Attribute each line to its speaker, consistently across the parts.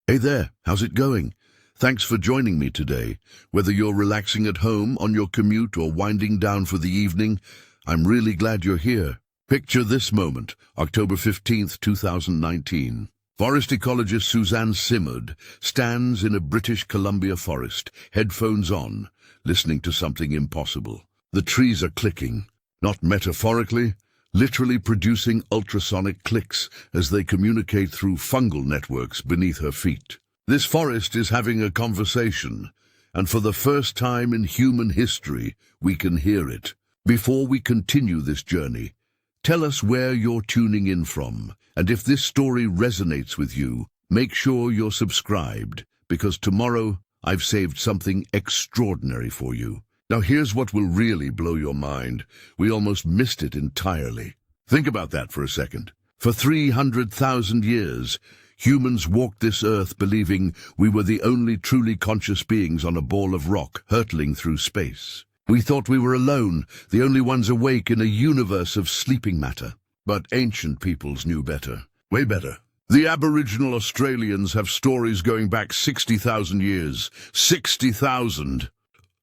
Speaker 1: Hey there, how's it going? Thanks for joining me today. Whether you're relaxing at home, on your commute, or winding down for the evening, I'm really glad you're here. Picture this moment, October 15th, 2019. Forest ecologist Suzanne Simard stands in a British Columbia forest, headphones on, listening to something impossible. The trees are clicking, not metaphorically, literally producing ultrasonic clicks as they communicate through fungal networks beneath her feet. This forest is having a conversation, and for the first time in human history, we can hear it. Before we continue this journey, tell us where you're tuning in from, and if this story resonates with you, make sure you're subscribed, because tomorrow I've saved something extraordinary for you. Now here's what will really blow your mind. We almost missed it entirely. Think about that for a second. For 300,000 years, humans walked this earth believing we were the only truly conscious beings on a ball of rock hurtling through space. We thought we were alone, the only ones awake in a universe of sleeping matter. But ancient peoples knew better. Way better. The Aboriginal Australians have stories going back 60,000 years. 60,000!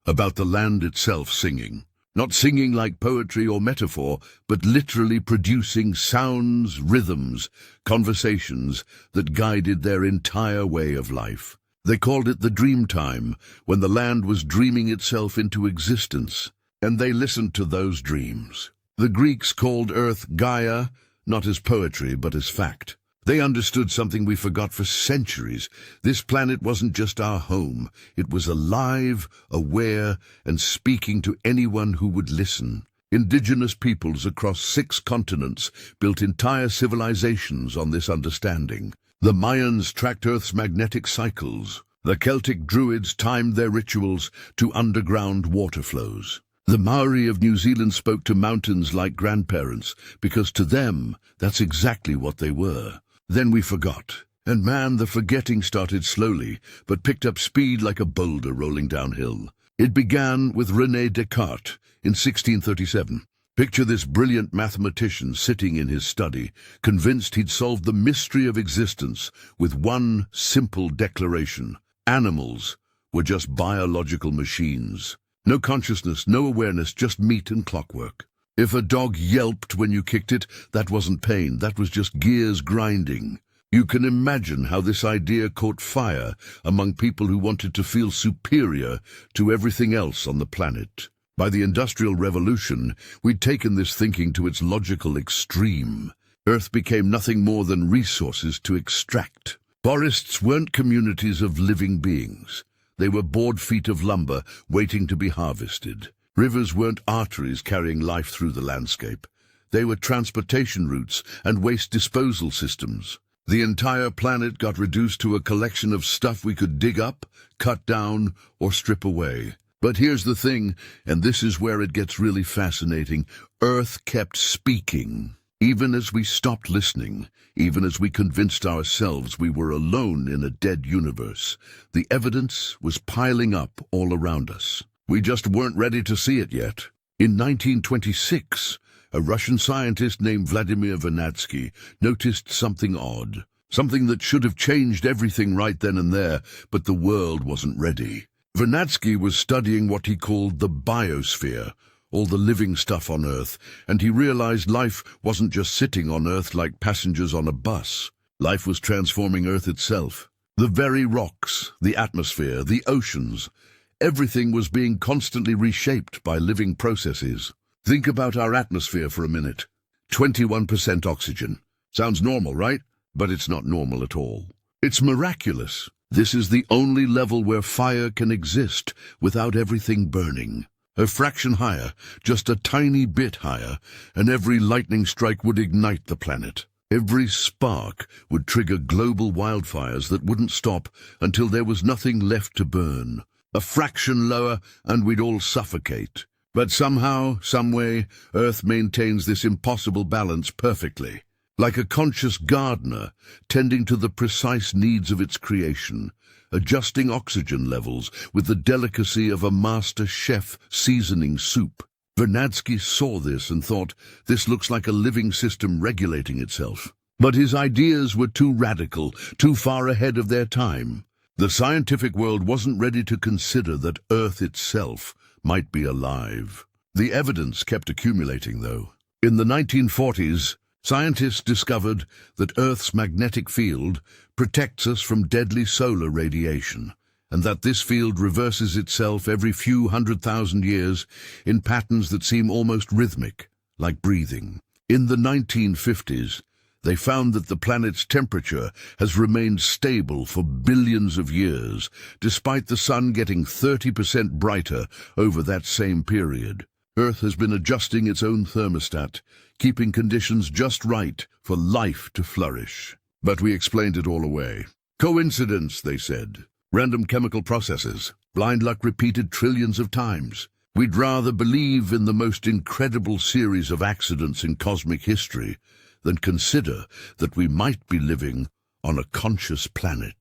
Speaker 1: About the land itself singing. Not singing like poetry or metaphor, but literally producing sounds, rhythms, conversations that guided their entire way of life. They called it the dream time, when the land was dreaming itself into existence, and they listened to those dreams. The Greeks called Earth Gaia, not as poetry, but as fact. They understood something we forgot for centuries. This planet wasn't just our home. It was alive, aware, and speaking to anyone who would listen. Indigenous peoples across 6 continents built entire civilizations on this understanding. The Mayans tracked Earth's magnetic cycles. The Celtic Druids timed their rituals to underground water flows. The Maori of New Zealand spoke to mountains like grandparents, because to them, that's exactly what they were. Then we forgot. And man, the forgetting started slowly, but picked up speed like a boulder rolling downhill. It began with René Descartes in 1637. Picture this brilliant mathematician sitting in his study, convinced he'd solved the mystery of existence with one simple declaration. Animals were just biological machines. No consciousness, no awareness, just meat and clockwork. If a dog yelped when you kicked it, that wasn't pain, that was just gears grinding. You can imagine how this idea caught fire among people who wanted to feel superior to everything else on the planet. By the Industrial Revolution, we'd taken this thinking to its logical extreme. Earth became nothing more than resources to extract. Forests weren't communities of living beings. They were board feet of lumber waiting to be harvested. Rivers weren't arteries carrying life through the landscape. They were transportation routes and waste disposal systems. The entire planet got reduced to a collection of stuff we could dig up, cut down, or strip away. But here's the thing, and this is where it gets really fascinating. Earth kept speaking. Even as we stopped listening, even as we convinced ourselves we were alone in a dead universe, the evidence was piling up all around us. We just weren't ready to see it yet. In 1926, a Russian scientist named Vladimir Vernadsky noticed something odd, something that should have changed everything right then and there, but the world wasn't ready. Vernadsky was studying what he called the biosphere, all the living stuff on Earth, and he realized life wasn't just sitting on Earth like passengers on a bus. Life was transforming Earth itself. The very rocks, the atmosphere, the oceans, everything was being constantly reshaped by living processes. Think about our atmosphere for a minute. 21% oxygen. Sounds normal, right? But it's not normal at all. It's miraculous. This is the only level where fire can exist without everything burning. A fraction higher, just a tiny bit higher, and every lightning strike would ignite the planet. Every spark would trigger global wildfires that wouldn't stop until there was nothing left to burn. A fraction lower, and we'd all suffocate. But somehow, someway, Earth maintains this impossible balance perfectly. Like a conscious gardener, tending to the precise needs of its creation, adjusting oxygen levels with the delicacy of a master chef seasoning soup. Vernadsky saw this and thought, this looks like a living system regulating itself. But his ideas were too radical, too far ahead of their time. The scientific world wasn't ready to consider that Earth itself might be alive. The evidence kept accumulating, though. In the 1940s, scientists discovered that Earth's magnetic field protects us from deadly solar radiation, and that this field reverses itself every few 100,000 years in patterns that seem almost rhythmic, like breathing. In the 1950s, they found that the planet's temperature has remained stable for billions of years, despite the sun getting 30% brighter over that same period. Earth has been adjusting its own thermostat, keeping conditions just right for life to flourish. But we explained it all away. Coincidence, they said. Random chemical processes. Blind luck repeated trillions of times. We'd rather believe in the most incredible series of accidents in cosmic history than consider that we might be living on a conscious planet.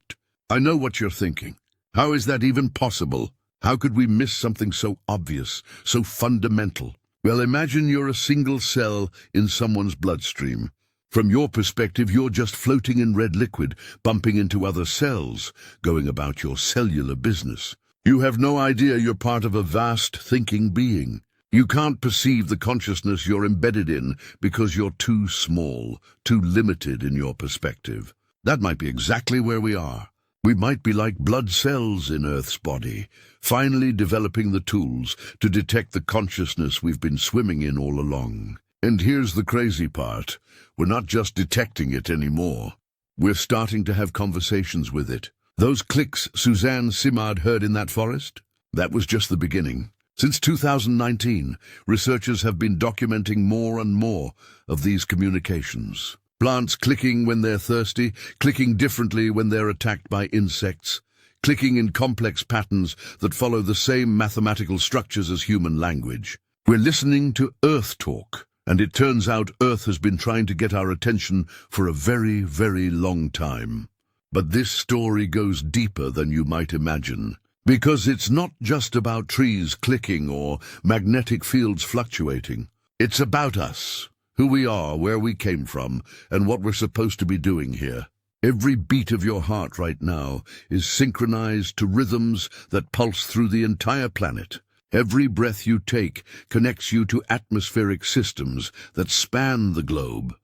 Speaker 1: I know what you're thinking. How is that even possible? How could we miss something so obvious, so fundamental? Well, imagine you're a single cell in someone's bloodstream. From your perspective, you're just floating in red liquid, bumping into other cells, going about your cellular business. You have no idea you're part of a vast thinking being. You can't perceive the consciousness you're embedded in because you're too small, too limited in your perspective. That might be exactly where we are. We might be like blood cells in Earth's body, finally developing the tools to detect the consciousness we've been swimming in all along. And here's the crazy part. We're not just detecting it anymore. We're starting to have conversations with it. Those clicks Suzanne Simard heard in that forest? That was just the beginning. Since 2019, researchers have been documenting more and more of these communications. Plants clicking when they're thirsty, clicking differently when they're attacked by insects, clicking in complex patterns that follow the same mathematical structures as human language. We're listening to Earth talk, and it turns out Earth has been trying to get our attention for a very, very long time. But this story goes deeper than you might imagine. Because it's not just about trees clicking or magnetic fields fluctuating. It's about us, who we are, where we came from, and what we're supposed to be doing here. Every beat of your heart right now is synchronized to rhythms that pulse through the entire planet. Every breath you take connects you to atmospheric systems that span the globe.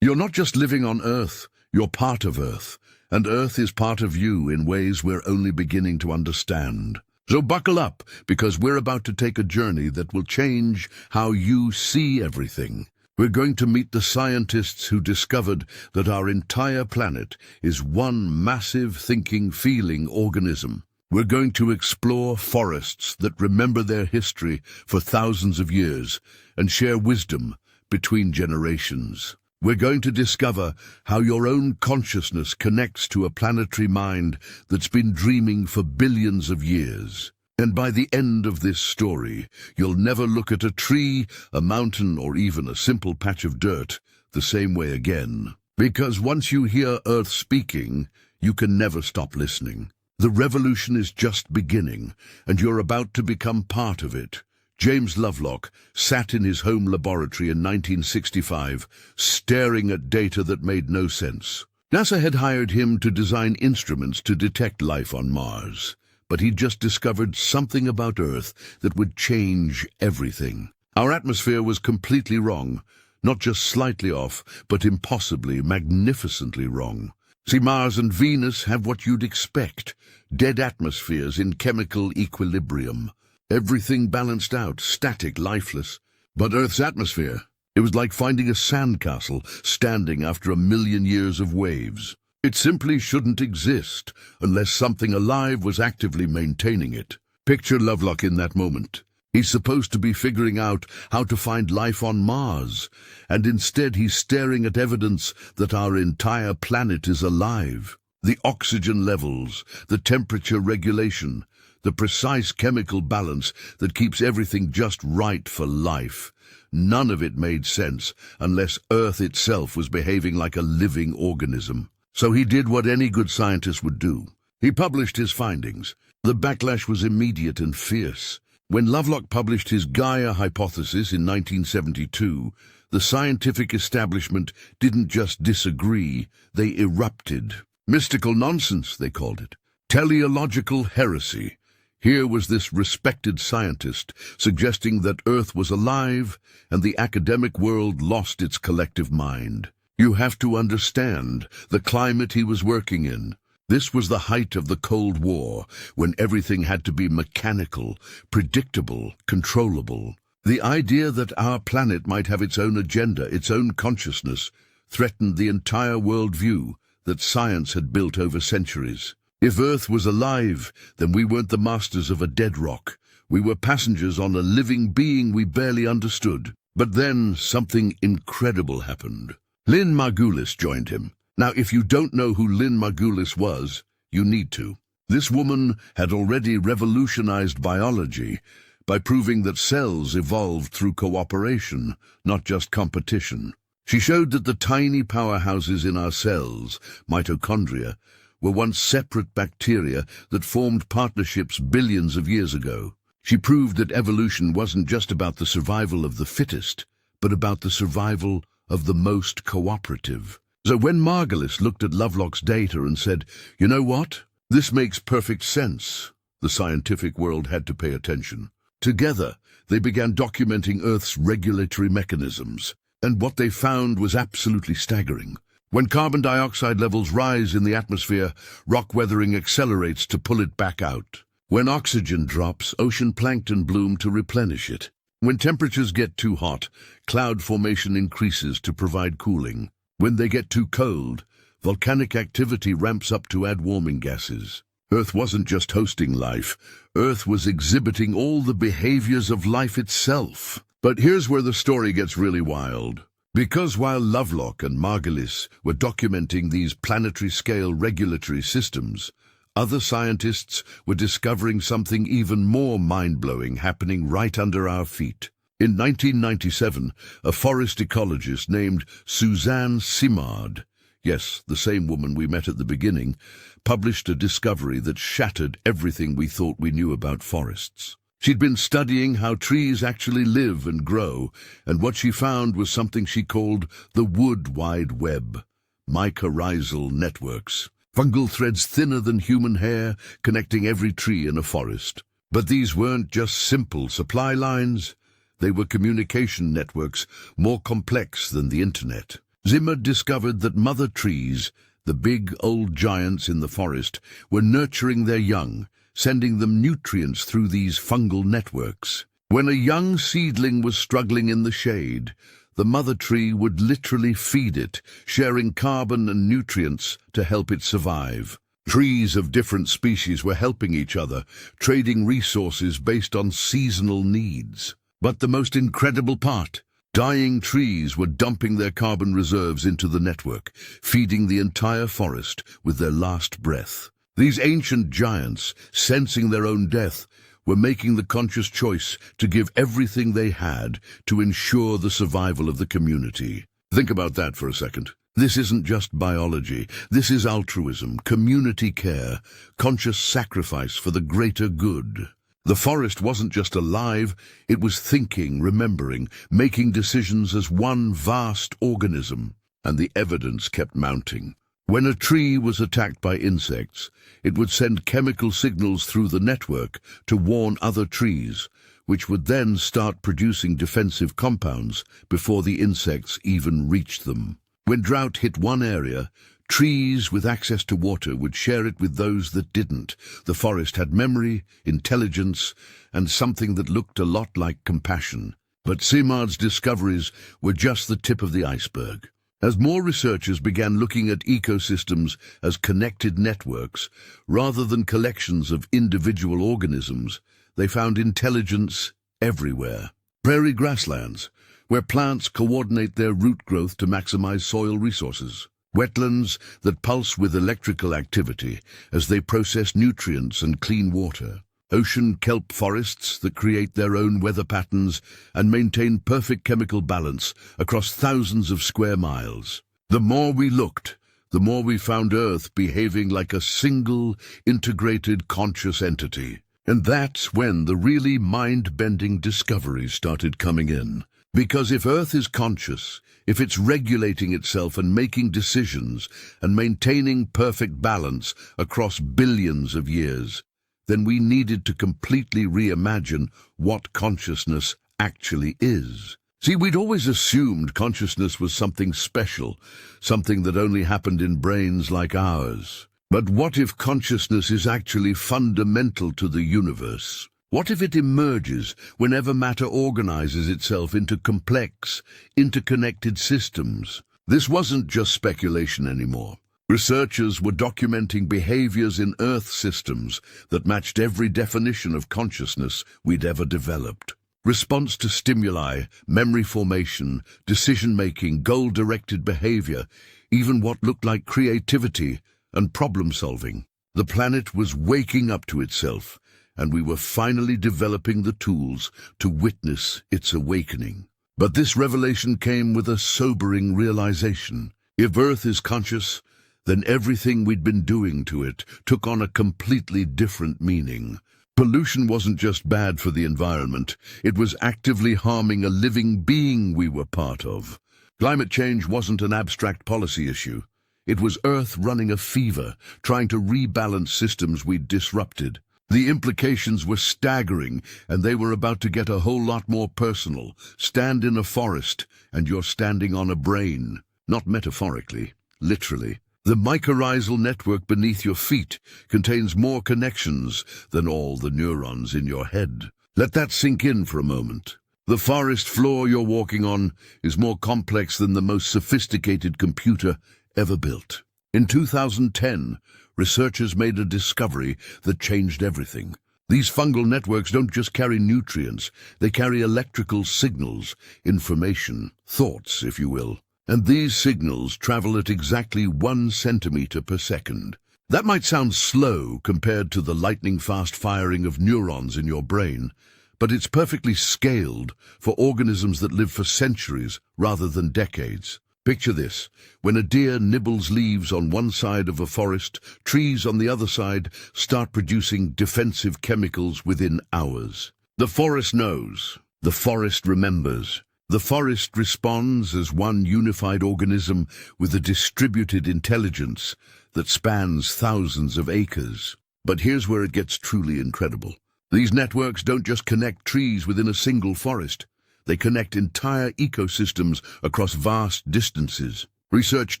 Speaker 1: You're not just living on Earth, you're part of Earth. And Earth is part of you in ways we're only beginning to understand. So buckle up, because we're about to take a journey that will change how you see everything. We're going to meet the scientists who discovered that our entire planet is one massive thinking, feeling organism. We're going to explore forests that remember their history for thousands of years and share wisdom between generations. We're going to discover how your own consciousness connects to a planetary mind that's been dreaming for billions of years. And by the end of this story, you'll never look at a tree, a mountain, or even a simple patch of dirt the same way again. Because once you hear Earth speaking, you can never stop listening. The revolution is just beginning, and you're about to become part of it. James Lovelock sat in his home laboratory in 1965, staring at data that made no sense. NASA had hired him to design instruments to detect life on Mars, but he'd just discovered something about Earth that would change everything. Our atmosphere was completely wrong, not just slightly off, but impossibly, magnificently wrong. See, Mars and Venus have what you'd expect, dead atmospheres in chemical equilibrium. Everything balanced out, static, lifeless. But Earth's atmosphere, it was like finding a sandcastle standing after 1,000,000 years of waves. It simply shouldn't exist unless something alive was actively maintaining it. Picture Lovelock in that moment. He's supposed to be figuring out how to find life on Mars, and instead he's staring at evidence that our entire planet is alive. The oxygen levels, the temperature regulation, the precise chemical balance that keeps everything just right for life. None of it made sense unless Earth itself was behaving like a living organism. So he did what any good scientist would do. He published his findings. The backlash was immediate and fierce. When Lovelock published his Gaia hypothesis in 1972, the scientific establishment didn't just disagree, they erupted. Mystical nonsense, they called it. Teleological heresy. Here was this respected scientist suggesting that Earth was alive and the academic world lost its collective mind. You have to understand the climate he was working in. This was the height of the Cold War, when everything had to be mechanical, predictable, controllable. The idea that our planet might have its own agenda, its own consciousness, threatened the entire worldview that science had built over centuries. If Earth was alive, then we weren't the masters of a dead rock. We were passengers on a living being we barely understood. But then something incredible happened. Lynn Margulis joined him. Now, if you don't know who Lynn Margulis was, you need to. This woman had already revolutionized biology by proving that cells evolved through cooperation, not just competition. She showed that the tiny powerhouses in our cells, mitochondria, were once separate bacteria that formed partnerships billions of years ago. She proved that evolution wasn't just about the survival of the fittest, but about the survival of the most cooperative. So when Margulis looked at Lovelock's data and said, "You know what? This makes perfect sense," the scientific world had to pay attention. Together, they began documenting Earth's regulatory mechanisms, and what they found was absolutely staggering. When carbon dioxide levels rise in the atmosphere, rock weathering accelerates to pull it back out. When oxygen drops, ocean plankton bloom to replenish it. When temperatures get too hot, cloud formation increases to provide cooling. When they get too cold, volcanic activity ramps up to add warming gases. Earth wasn't just hosting life. Earth was exhibiting all the behaviors of life itself. But here's where the story gets really wild. Because while Lovelock and Margulis were documenting these planetary-scale regulatory systems, other scientists were discovering something even more mind-blowing happening right under our feet. In 1997, a forest ecologist named Suzanne Simard, yes, the same woman we met at the beginning, published a discovery that shattered everything we thought we knew about forests. She'd been studying how trees actually live and grow, and what she found was something she called the wood wide web, mycorrhizal networks. Fungal threads thinner than human hair, connecting every tree in a forest. But these weren't just simple supply lines. They were communication networks more complex than the internet. Simard discovered that mother trees, the big old giants in the forest, were nurturing their young, sending them nutrients through these fungal networks. When a young seedling was struggling in the shade, the mother tree would literally feed it, sharing carbon and nutrients to help it survive. Trees of different species were helping each other, trading resources based on seasonal needs. But the most incredible part, dying trees were dumping their carbon reserves into the network, feeding the entire forest with their last breath. These ancient giants, sensing their own death, were making the conscious choice to give everything they had to ensure the survival of the community. Think about that for a second. This isn't just biology. This is altruism, community care, conscious sacrifice for the greater good. The forest wasn't just alive, it was thinking, remembering, making decisions as one vast organism. And the evidence kept mounting. When a tree was attacked by insects, it would send chemical signals through the network to warn other trees, which would then start producing defensive compounds before the insects even reached them. When drought hit one area, trees with access to water would share it with those that didn't. The forest had memory, intelligence, and something that looked a lot like compassion. But Simard's discoveries were just the tip of the iceberg. As more researchers began looking at ecosystems as connected networks, rather than collections of individual organisms, they found intelligence everywhere. Prairie grasslands, where plants coordinate their root growth to maximize soil resources. Wetlands that pulse with electrical activity as they process nutrients and clean water. Ocean kelp forests that create their own weather patterns and maintain perfect chemical balance across thousands of square miles. The more we looked, the more we found Earth behaving like a single, integrated, conscious entity. And that's when the really mind-bending discoveries started coming in. Because if Earth is conscious, if it's regulating itself and making decisions and maintaining perfect balance across billions of years, then we needed to completely reimagine what consciousness actually is. See, we'd always assumed consciousness was something special, something that only happened in brains like ours. But what if consciousness is actually fundamental to the universe? What if it emerges whenever matter organizes itself into complex, interconnected systems? This wasn't just speculation anymore. Researchers were documenting behaviors in Earth systems that matched every definition of consciousness we'd ever developed. Response to stimuli, memory formation, decision-making, goal-directed behavior, even what looked like creativity and problem-solving. The planet was waking up to itself, and we were finally developing the tools to witness its awakening. But this revelation came with a sobering realization. If Earth is conscious, then everything we'd been doing to it took on a completely different meaning. Pollution wasn't just bad for the environment, it was actively harming a living being we were part of. Climate change wasn't an abstract policy issue. It was Earth running a fever, trying to rebalance systems we'd disrupted. The implications were staggering, and they were about to get a whole lot more personal. Stand in a forest, and you're standing on a brain. Not metaphorically, literally. The mycorrhizal network beneath your feet contains more connections than all the neurons in your head. Let that sink in for a moment. The forest floor you're walking on is more complex than the most sophisticated computer ever built. In 2010, researchers made a discovery that changed everything. These fungal networks don't just carry nutrients, they carry electrical signals, information, thoughts, if you will. And these signals travel at exactly 1 centimeter per second. That might sound slow compared to the lightning-fast firing of neurons in your brain, but it's perfectly scaled for organisms that live for centuries rather than decades. Picture this. When a deer nibbles leaves on one side of a forest, trees on the other side start producing defensive chemicals within hours. The forest knows. The forest remembers. The forest responds as one unified organism with a distributed intelligence that spans thousands of acres. But here's where it gets truly incredible. These networks don't just connect trees within a single forest. They connect entire ecosystems across vast distances. Research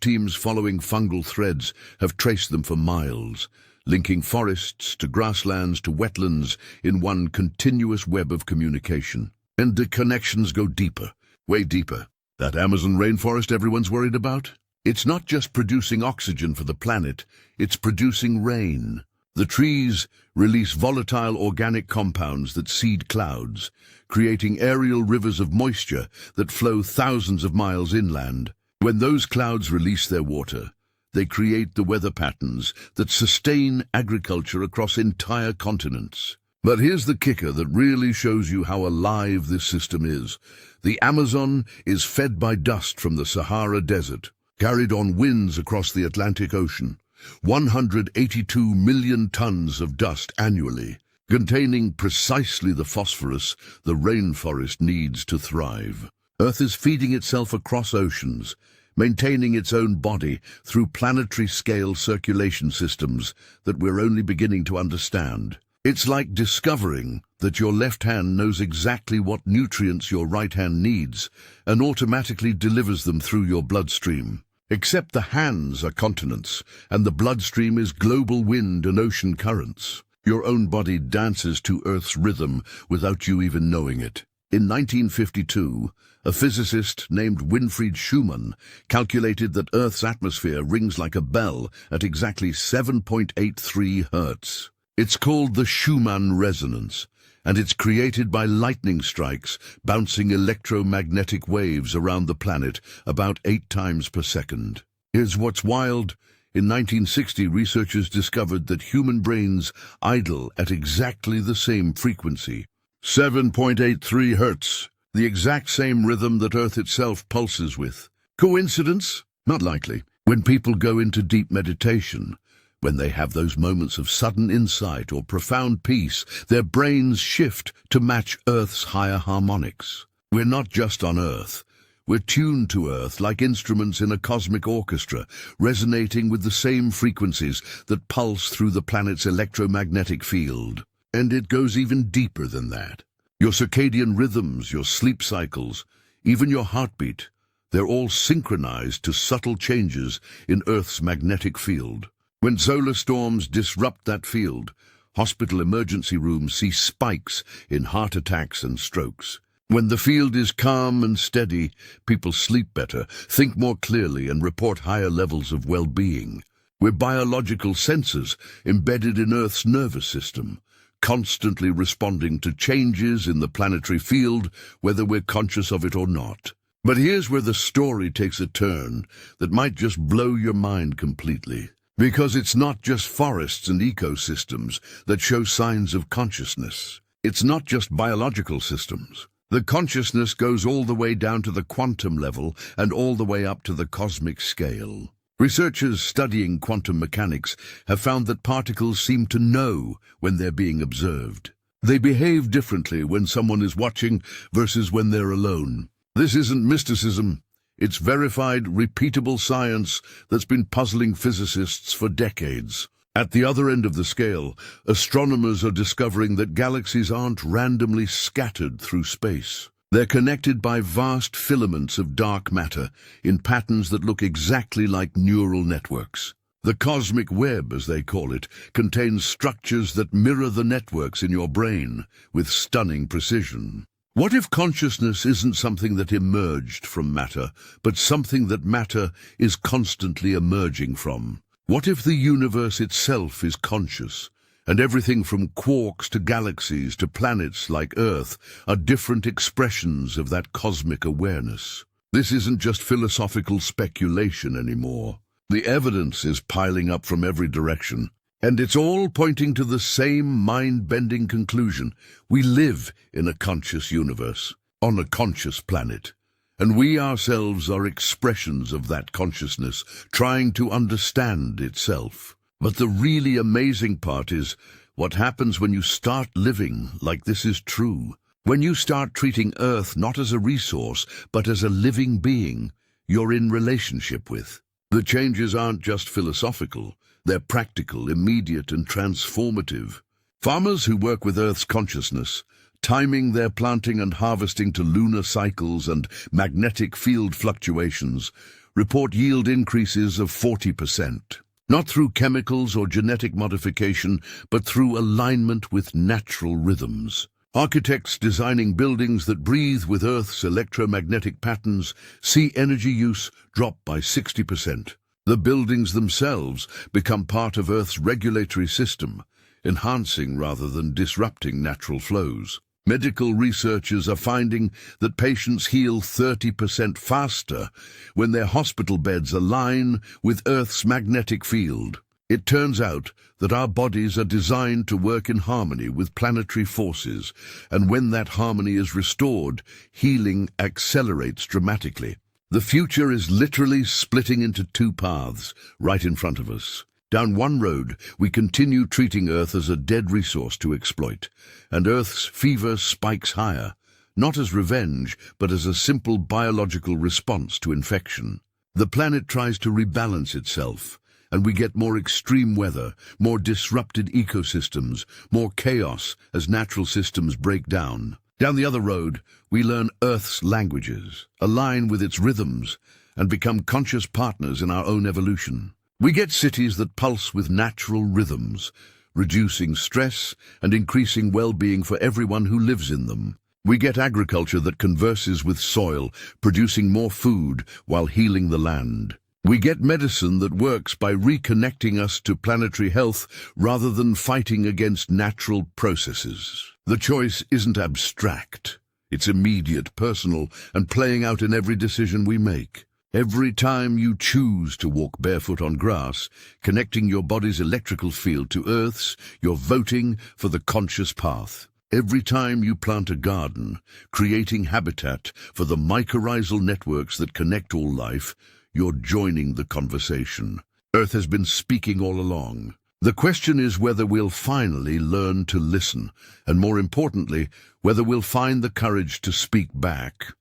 Speaker 1: teams following fungal threads have traced them for miles, linking forests to grasslands to wetlands in one continuous web of communication. And the connections go deeper. Way deeper. That Amazon rainforest everyone's worried about? It's not just producing oxygen for the planet, it's producing rain. The trees release volatile organic compounds that seed clouds, creating aerial rivers of moisture that flow thousands of miles inland. When those clouds release their water, they create the weather patterns that sustain agriculture across entire continents. But here's the kicker that really shows you how alive this system is. The Amazon is fed by dust from the Sahara Desert, carried on winds across the Atlantic Ocean. 182 million tons of dust annually, containing precisely the phosphorus the rainforest needs to thrive. Earth is feeding itself across oceans, maintaining its own body through planetary-scale circulation systems that we're only beginning to understand. It's like discovering that your left hand knows exactly what nutrients your right hand needs and automatically delivers them through your bloodstream. Except the hands are continents, and the bloodstream is global wind and ocean currents. Your own body dances to Earth's rhythm without you even knowing it. In 1952, a physicist named Winfried Schumann calculated that Earth's atmosphere rings like a bell at exactly 7.83 Hertz. It's called the Schumann resonance, and it's created by lightning strikes bouncing electromagnetic waves around the planet about 8 times per second. Here's what's wild. In 1960, researchers discovered that human brains idle at exactly the same frequency. 7.83 Hertz, the exact same rhythm that Earth itself pulses with. Coincidence? Not likely. When people go into deep meditation, When they have those moments of sudden insight or profound peace, their brains shift to match Earth's higher harmonics. We're not just on Earth. We're tuned to Earth like instruments in a cosmic orchestra, resonating with the same frequencies that pulse through the planet's electromagnetic field. And it goes even deeper than that. Your circadian rhythms, your sleep cycles, even your heartbeat, they're all synchronized to subtle changes in Earth's magnetic field. When solar storms disrupt that field, hospital emergency rooms see spikes in heart attacks and strokes. When the field is calm and steady, people sleep better, think more clearly, and report higher levels of well-being. We're biological sensors embedded in Earth's nervous system, constantly responding to changes in the planetary field, whether we're conscious of it or not. But here's where the story takes a turn that might just blow your mind completely. Because it's not just forests and ecosystems that show signs of consciousness. It's not just biological systems. The consciousness goes all the way down to the quantum level and all the way up to the cosmic scale. Researchers studying quantum mechanics have found that particles seem to know when they're being observed. They behave differently when someone is watching versus when they're alone. This isn't mysticism. It's verified, repeatable science that's been puzzling physicists for decades. At the other end of the scale, astronomers are discovering that galaxies aren't randomly scattered through space. They're connected by vast filaments of dark matter in patterns that look exactly like neural networks. The cosmic web, as they call it, contains structures that mirror the networks in your brain with stunning precision. What if consciousness isn't something that emerged from matter, but something that matter is constantly emerging from? What if the universe itself is conscious, and everything from quarks to galaxies to planets like Earth are different expressions of that cosmic awareness? This isn't just philosophical speculation anymore. The evidence is piling up from every direction. And it's all pointing to the same mind-bending conclusion. We live in a conscious universe, on a conscious planet. And we ourselves are expressions of that consciousness, trying to understand itself. But the really amazing part is what happens when you start living like this is true. When you start treating Earth not as a resource, but as a living being you're in relationship with. The changes aren't just philosophical. They're practical, immediate, and transformative. Farmers who work with Earth's consciousness, timing their planting and harvesting to lunar cycles and magnetic field fluctuations, report yield increases of 40%. Not through chemicals or genetic modification, but through alignment with natural rhythms. Architects designing buildings that breathe with Earth's electromagnetic patterns see energy use drop by 60%. The buildings themselves become part of Earth's regulatory system, enhancing rather than disrupting natural flows. Medical researchers are finding that patients heal 30% faster when their hospital beds align with Earth's magnetic field. It turns out that our bodies are designed to work in harmony with planetary forces, and when that harmony is restored, healing accelerates dramatically. The future is literally splitting into two paths right in front of us. Down one road, we continue treating Earth as a dead resource to exploit, and Earth's fever spikes higher, not as revenge, but as a simple biological response to infection. The planet tries to rebalance itself, and we get more extreme weather, more disrupted ecosystems, more chaos as natural systems break down. Down the other road, we learn Earth's languages, align with its rhythms, and become conscious partners in our own evolution. We get cities that pulse with natural rhythms, reducing stress and increasing well-being for everyone who lives in them. We get agriculture that converses with soil, producing more food while healing the land. We get medicine that works by reconnecting us to planetary health rather than fighting against natural processes. The choice isn't abstract. It's immediate, personal, and playing out in every decision we make. Every time you choose to walk barefoot on grass, connecting your body's electrical field to Earth's, you're voting for the conscious path. Every time you plant a garden, creating habitat for the mycorrhizal networks that connect all life, you're joining the conversation. Earth has been speaking all along. The question is whether we'll finally learn to listen, and more importantly, whether we'll find the courage to speak back.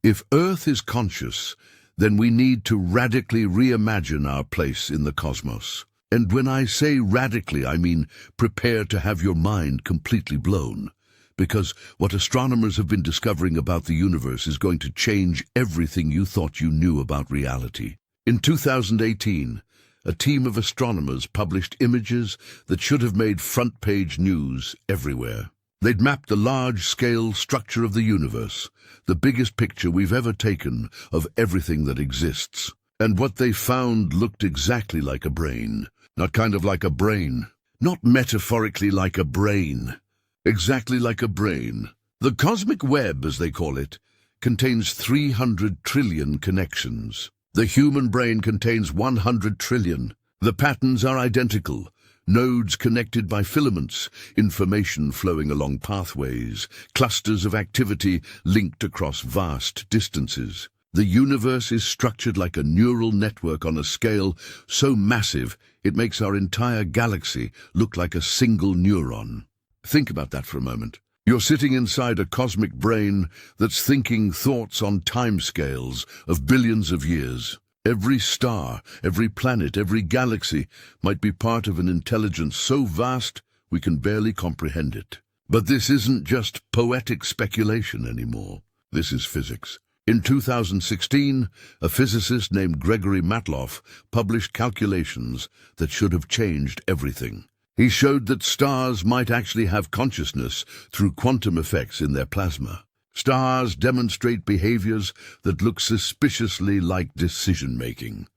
Speaker 1: If Earth is conscious, then we need to radically reimagine our place in the cosmos. And when I say radically, I mean prepare to have your mind completely blown. Because what astronomers have been discovering about the universe is going to change everything you thought you knew about reality. In 2018, a team of astronomers published images that should have made front-page news everywhere. They'd mapped the large-scale structure of the universe, the biggest picture we've ever taken of everything that exists. And what they found looked exactly like a brain. Not kind of like a brain. Not metaphorically like a brain. Exactly like a brain. The cosmic web, as they call it, contains 300 trillion connections. The human brain contains 100 trillion. The patterns are identical. Nodes connected by filaments, information flowing along pathways, clusters of activity linked across vast distances. The universe is structured like a neural network on a scale so massive it makes our entire galaxy look like a single neuron. Think about that for a moment. You're sitting inside a cosmic brain that's thinking thoughts on timescales of billions of years. Every star, every planet, every galaxy might be part of an intelligence so vast we can barely comprehend it. But this isn't just poetic speculation anymore. This is physics. In 2016, a physicist named Gregory Matloff published calculations that should have changed everything. He showed that stars might actually have consciousness through quantum effects in their plasma. Stars demonstrate behaviors that look suspiciously like decision-making.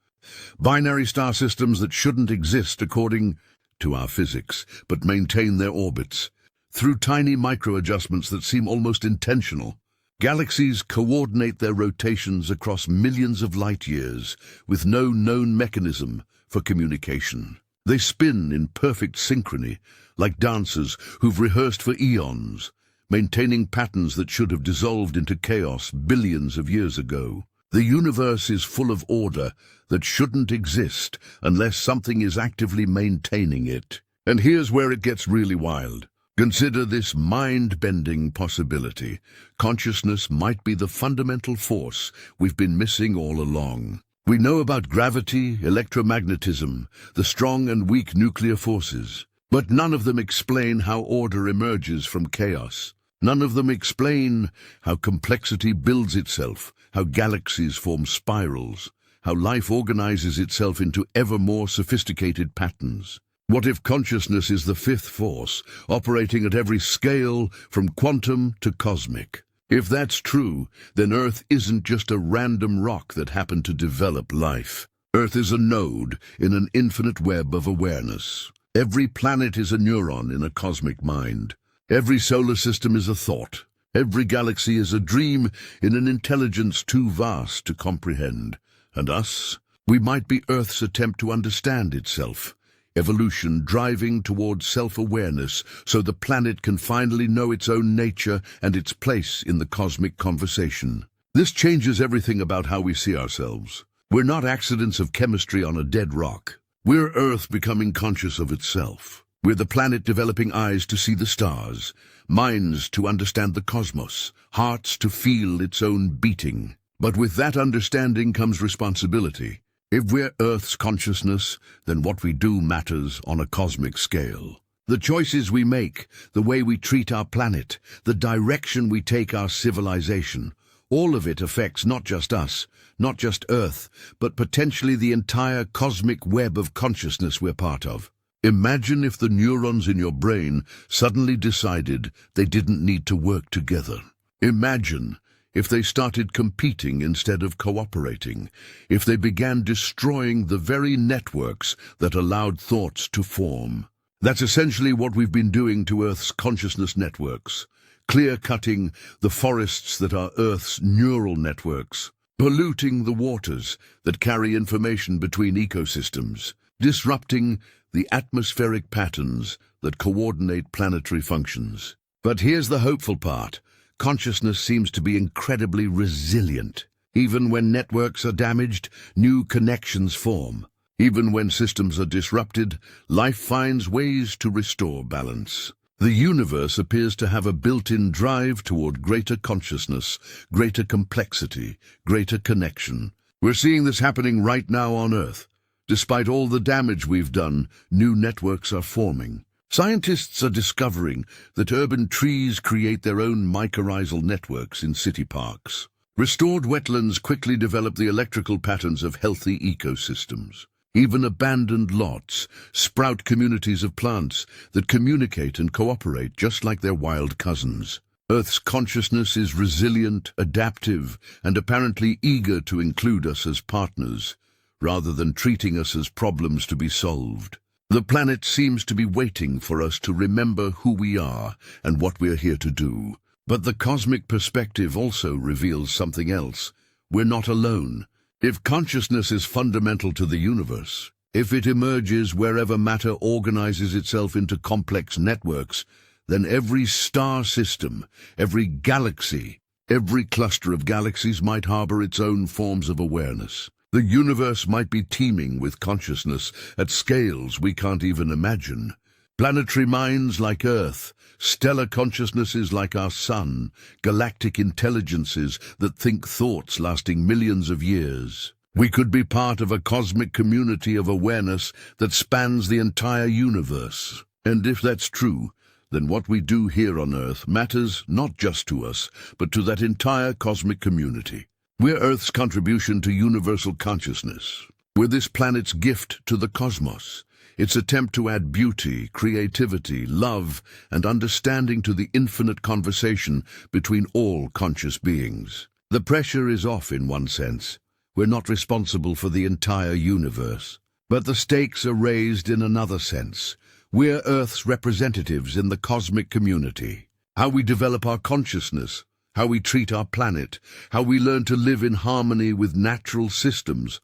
Speaker 1: Binary star systems that shouldn't exist according to our physics, but maintain their orbits. Through tiny micro-adjustments that seem almost intentional, galaxies coordinate their rotations across millions of light-years with no known mechanism for communication. They spin in perfect synchrony, like dancers who've rehearsed for eons, maintaining patterns that should have dissolved into chaos billions of years ago. The universe is full of order that shouldn't exist unless something is actively maintaining it. And here's where it gets really wild. Consider this mind-bending possibility. Consciousness might be the fundamental force we've been missing all along. We know about gravity, electromagnetism, the strong and weak nuclear forces, but none of them explain how order emerges from chaos. None of them explain how complexity builds itself, how galaxies form spirals, how life organizes itself into ever more sophisticated patterns. What if consciousness is the fifth force, operating at every scale from quantum to cosmic? If that's true, then Earth isn't just a random rock that happened to develop life. Earth is a node in an infinite web of awareness. Every planet is a neuron in a cosmic mind. Every solar system is a thought. Every galaxy is a dream in an intelligence too vast to comprehend. And us? We might be Earth's attempt to understand itself. Evolution driving towards self-awareness so the planet can finally know its own nature and its place in the cosmic conversation. This changes everything about how we see ourselves. We're not accidents of chemistry on a dead rock. We're Earth becoming conscious of itself. We're the planet developing eyes to see the stars, minds to understand the cosmos, hearts to feel its own beating. But with that understanding comes responsibility. If we're Earth's consciousness, then what we do matters on a cosmic scale. The choices we make, the way we treat our planet, the direction we take our civilization, all of it affects not just us, not just Earth, but potentially the entire cosmic web of consciousness we're part of. Imagine if the neurons in your brain suddenly decided they didn't need to work together. Imagine if they started competing instead of cooperating, if they began destroying the very networks that allowed thoughts to form. That's essentially what we've been doing to Earth's consciousness networks, clear-cutting the forests that are Earth's neural networks, polluting the waters that carry information between ecosystems, disrupting the atmospheric patterns that coordinate planetary functions. But here's the hopeful part. Consciousness seems to be incredibly resilient. Even when networks are damaged, new connections form. Even when systems are disrupted, life finds ways to restore balance. The universe appears to have a built-in drive toward greater consciousness, greater complexity, greater connection. We're seeing this happening right now on Earth. Despite all the damage we've done, new networks are forming. Scientists are discovering that urban trees create their own mycorrhizal networks in city parks. Restored wetlands quickly develop the electrical patterns of healthy ecosystems. Even abandoned lots sprout communities of plants that communicate and cooperate just like their wild cousins. Earth's consciousness is resilient, adaptive, and apparently eager to include us as partners, rather than treating us as problems to be solved. The planet seems to be waiting for us to remember who we are and what we're here to do. But the cosmic perspective also reveals something else. We're not alone. If consciousness is fundamental to the universe, if it emerges wherever matter organizes itself into complex networks, then every star system, every galaxy, every cluster of galaxies might harbor its own forms of awareness. The universe might be teeming with consciousness at scales we can't even imagine. Planetary minds like Earth, stellar consciousnesses like our Sun, galactic intelligences that think thoughts lasting millions of years. We could be part of a cosmic community of awareness that spans the entire universe. And if that's true, then what we do here on Earth matters not just to us, but to that entire cosmic community. We're Earth's contribution to universal consciousness. We're this planet's gift to the cosmos. Its attempt to add beauty, creativity, love, and understanding to the infinite conversation between all conscious beings. The pressure is off in one sense. We're not responsible for the entire universe. But the stakes are raised in another sense. We're Earth's representatives in the cosmic community. How we develop our consciousness, how we treat our planet, how we learn to live in harmony with natural systems,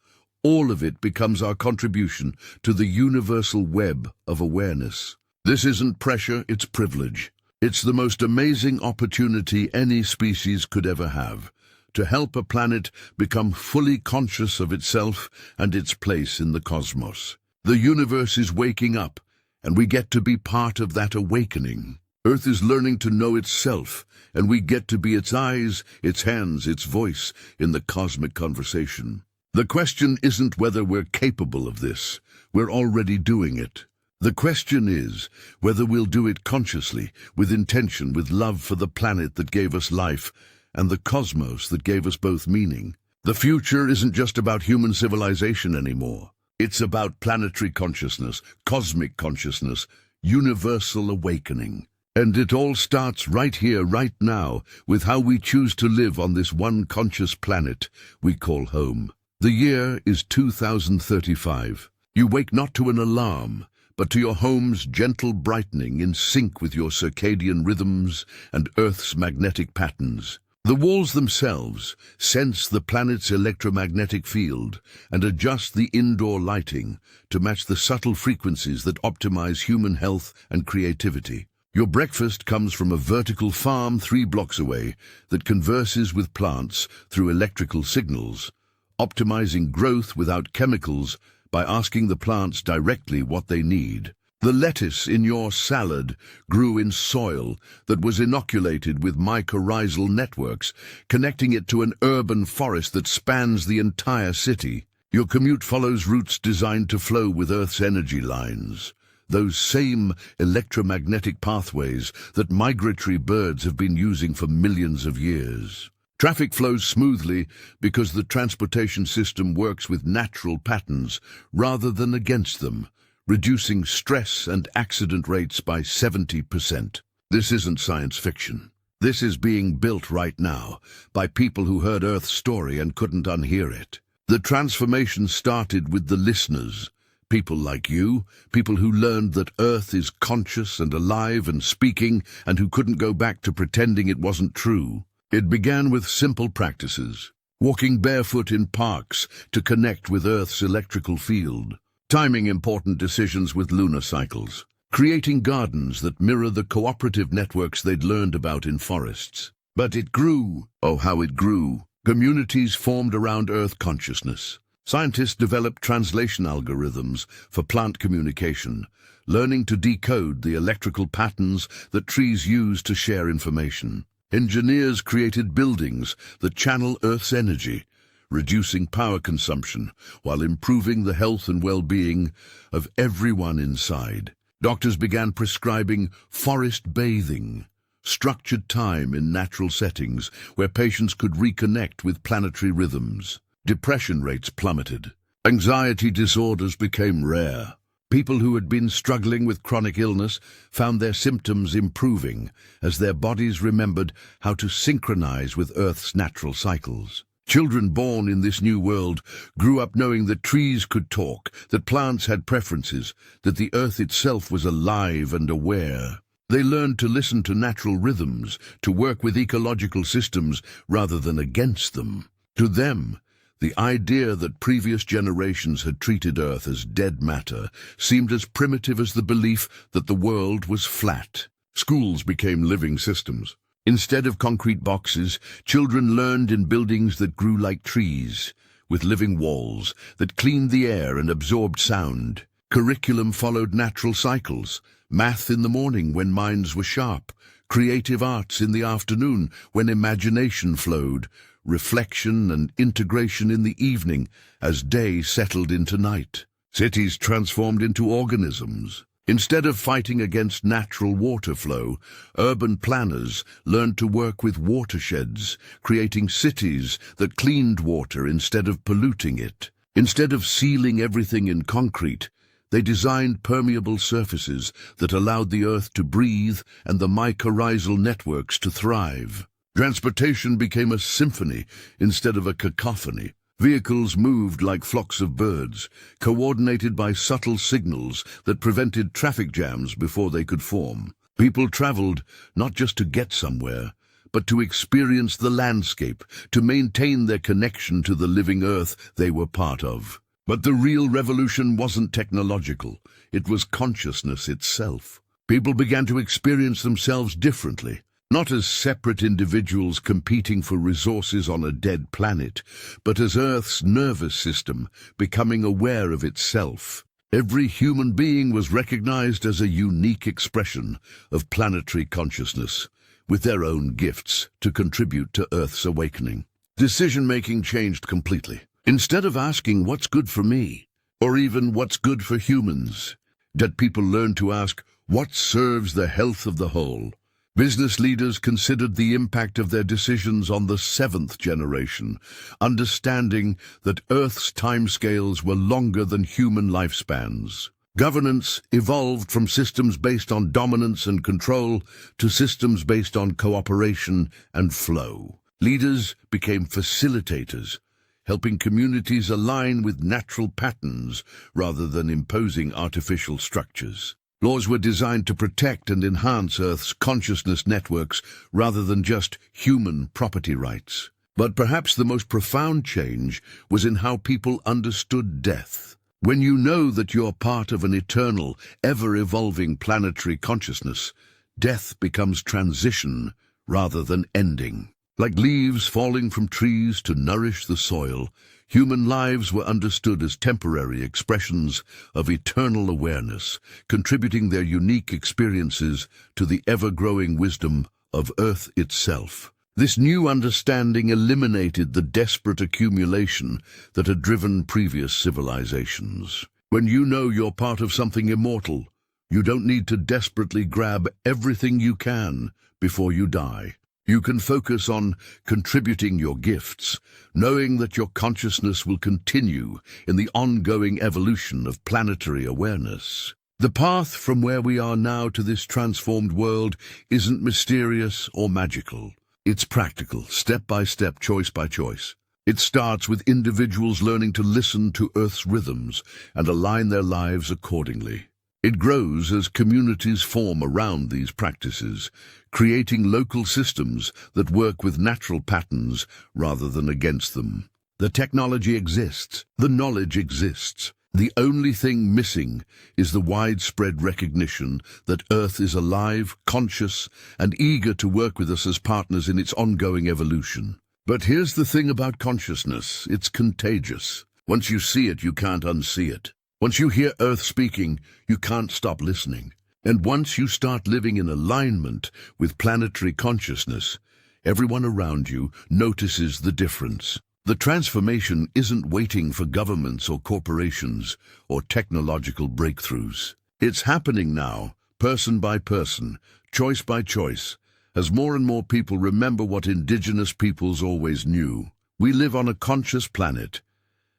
Speaker 1: all of it becomes our contribution to the universal web of awareness. This isn't pressure, it's privilege. It's the most amazing opportunity any species could ever have, to help a planet become fully conscious of itself and its place in the cosmos. The universe is waking up, and we get to be part of that awakening. Earth is learning to know itself, and we get to be its eyes, its hands, its voice in the cosmic conversation. The question isn't whether we're capable of this. We're already doing it. The question is whether we'll do it consciously, with intention, with love for the planet that gave us life and the cosmos that gave us both meaning. The future isn't just about human civilization anymore. It's about planetary consciousness, cosmic consciousness, universal awakening. And it all starts right here, right now, with how we choose to live on this one conscious planet we call home. The year is 2035. You wake not to an alarm, but to your home's gentle brightening in sync with your circadian rhythms and Earth's magnetic patterns. The walls themselves sense the planet's electromagnetic field and adjust the indoor lighting to match the subtle frequencies that optimize human health and creativity. Your breakfast comes from a vertical farm 3 blocks away that converses with plants through electrical signals, optimizing growth without chemicals by asking the plants directly what they need. The lettuce in your salad grew in soil that was inoculated with mycorrhizal networks, connecting it to an urban forest that spans the entire city. Your commute follows routes designed to flow with Earth's energy lines, those same electromagnetic pathways that migratory birds have been using for millions of years. Traffic flows smoothly because the transportation system works with natural patterns rather than against them, reducing stress and accident rates by 70%. This isn't science fiction. This is being built right now by people who heard Earth's story and couldn't unhear it. The transformation started with the listeners, people like you, people who learned that Earth is conscious and alive and speaking, and who couldn't go back to pretending it wasn't true. It began with simple practices, walking barefoot in parks to connect with Earth's electrical field, timing important decisions with lunar cycles, creating gardens that mirror the cooperative networks they'd learned about in forests. But it grew. Oh, how it grew. Communities formed around Earth consciousness. Scientists developed translation algorithms for plant communication, learning to decode the electrical patterns that trees use to share information. Engineers created buildings that channel Earth's energy, reducing power consumption while improving the health and well-being of everyone inside. Doctors began prescribing forest bathing, structured time in natural settings where patients could reconnect with planetary rhythms. Depression rates plummeted. Anxiety disorders became rare. People who had been struggling with chronic illness found their symptoms improving as their bodies remembered how to synchronize with Earth's natural cycles. Children born in this new world grew up knowing that trees could talk, that plants had preferences, that the Earth itself was alive and aware. They learned to listen to natural rhythms, to work with ecological systems rather than against them. To them, the idea that previous generations had treated Earth as dead matter seemed as primitive as the belief that the world was flat. Schools became living systems. Instead of concrete boxes, children learned in buildings that grew like trees, with living walls that cleaned the air and absorbed sound. Curriculum followed natural cycles: math in the morning when minds were sharp, creative arts in the afternoon when imagination flowed, reflection and integration in the evening as day settled into night. Cities transformed into organisms. Instead of fighting against natural water flow, urban planners learned to work with watersheds, creating cities that cleaned water instead of polluting it. Instead of sealing everything in concrete, they designed permeable surfaces that allowed the Earth to breathe and the mycorrhizal networks to thrive. Transportation became a symphony instead of a cacophony. Vehicles moved like flocks of birds, coordinated by subtle signals that prevented traffic jams before they could form. People traveled not just to get somewhere, but to experience the landscape, to maintain their connection to the living Earth they were part of. But the real revolution wasn't technological. It was consciousness itself. People began to experience themselves differently. Not as separate individuals competing for resources on a dead planet, but as Earth's nervous system becoming aware of itself. Every human being was recognized as a unique expression of planetary consciousness, with their own gifts to contribute to Earth's awakening. Decision-making changed completely. Instead of asking what's good for me, or even what's good for humans, did people learn to ask what serves the health of the whole? Business leaders considered the impact of their decisions on the seventh generation, understanding that Earth's timescales were longer than human lifespans. Governance evolved from systems based on dominance and control to systems based on cooperation and flow. Leaders became facilitators, helping communities align with natural patterns rather than imposing artificial structures. Laws were designed to protect and enhance Earth's consciousness networks rather than just human property rights. But perhaps the most profound change was in how people understood death. When you know that you're part of an eternal, ever-evolving planetary consciousness, death becomes transition rather than ending. Like leaves falling from trees to nourish the soil, human lives were understood as temporary expressions of eternal awareness, contributing their unique experiences to the ever-growing wisdom of Earth itself. This new understanding eliminated the desperate accumulation that had driven previous civilizations. When you know you're part of something immortal, you don't need to desperately grab everything you can before you die. You can focus on contributing your gifts, knowing that your consciousness will continue in the ongoing evolution of planetary awareness. The path from where we are now to this transformed world isn't mysterious or magical. It's practical, step by step, choice by choice. It starts with individuals learning to listen to Earth's rhythms and align their lives accordingly. It grows as communities form around these practices, creating local systems that work with natural patterns rather than against them. The technology exists, the knowledge exists. The only thing missing is the widespread recognition that Earth is alive, conscious, and eager to work with us as partners in its ongoing evolution. But here's the thing about consciousness: it's contagious. Once you see it, you can't unsee it. Once you hear Earth speaking, you can't stop listening. And once you start living in alignment with planetary consciousness, everyone around you notices the difference. The transformation isn't waiting for governments or corporations or technological breakthroughs. It's happening now, person by person, choice by choice, as more and more people remember what indigenous peoples always knew. We live on a conscious planet,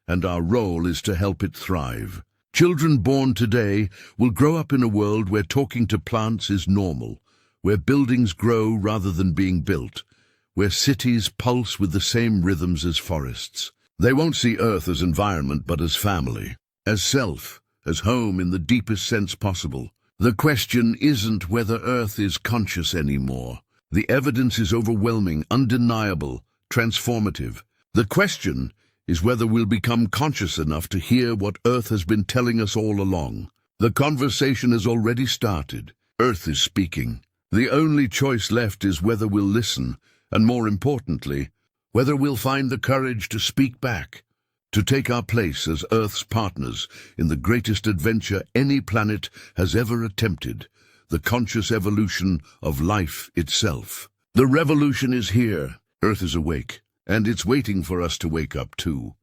Speaker 1: and our role is to help it thrive. Children born today will grow up in a world where talking to plants is normal, where buildings grow rather than being built, where cities pulse with the same rhythms as forests. They won't see Earth as environment but as family, as self, as home in the deepest sense possible. The question isn't whether Earth is conscious anymore. The evidence is overwhelming, undeniable, transformative. The question is whether we'll become conscious enough to hear what Earth has been telling us all along. The conversation has already started. Earth is speaking. The only choice left is whether we'll listen, and more importantly, whether we'll find the courage to speak back, to take our place as Earth's partners in the greatest adventure any planet has ever attempted, the conscious evolution of life itself. The revolution is here. Earth is awake, and it's waiting for us to wake up too.